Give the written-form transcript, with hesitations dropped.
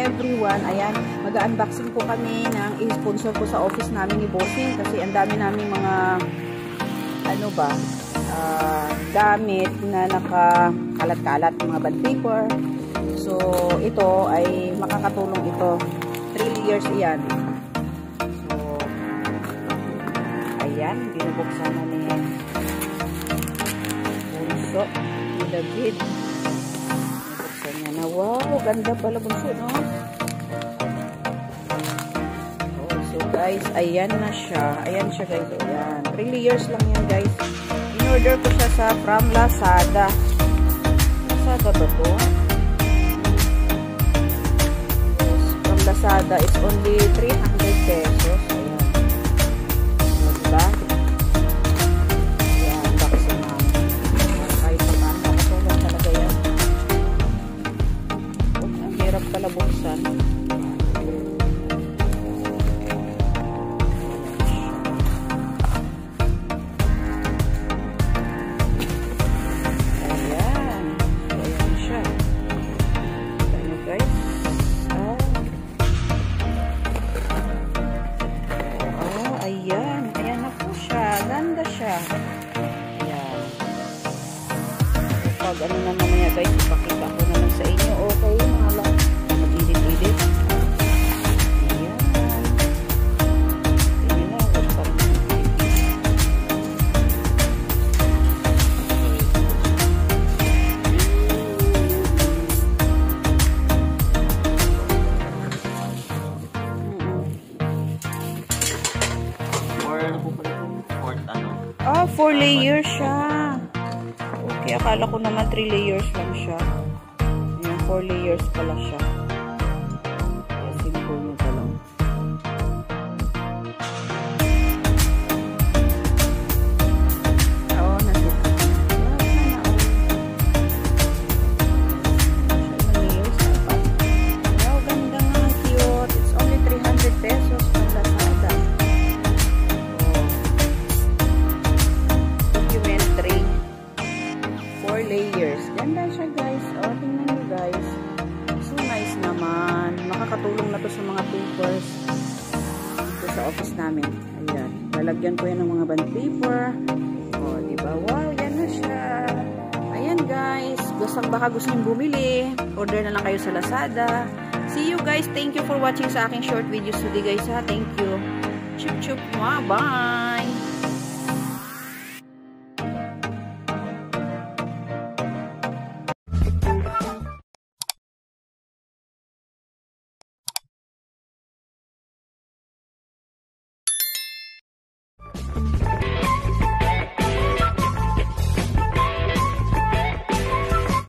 everyone. Ayan, mag-unboxing po kami ng i-sponsor ko sa office namin ni Bossing kasi ang dami namin mga gamit na nakakalat-kalat, mga bond paper. So, ito ay makakatulong ito. 3 years iyan. So, ayan, binubuksan na ni Bunso, ni David. Binubuksan niya na. Wow, ganda pala Bunso, no? So, guys, ayan na siya. Ayan siya, guys. Ayan. 3 years lang yan, guys. In-order ko siya from Lazada. Lazada ba to? Lazada is only 300 pesos. Ayan. Diba? Ayan, baksin namin. Kahit pa paano, nakatulong talaga yan. Ang hirap pala buksan. Ayan. Ayan siya. Ayan guys. Ayan. Ayan na po siya. Ganda siya. Ayan. Pag ano na mamaya guys, ipakita ko na lang sa inyo. Okay, mga lang. Mag-edit-edit. Ayan. Ayan na. Oh, 4 layers siya. Okay, akala ko naman 3 layers lang siya. Ayan, 4 layers pala siya. Kaya simple nyo pa lang. Oo, nasuka. Wow, ganda nga, cute. It's only 300 pesos from Lazada. 4 layers. Ganda siya guys. O, tingnan nyo guys. So nice naman. Makakatulong na to sa mga papers dito sa office namin. Ayan. Lalagyan ko yan ng mga bond paper. O, diba? Wow, yan na siya. Ayan guys. Baka gusto nyo bumili. Order na lang kayo sa Lazada. See you guys. Thank you for watching sa aking short videos today guys ha. Thank you. Chup chup. Bye.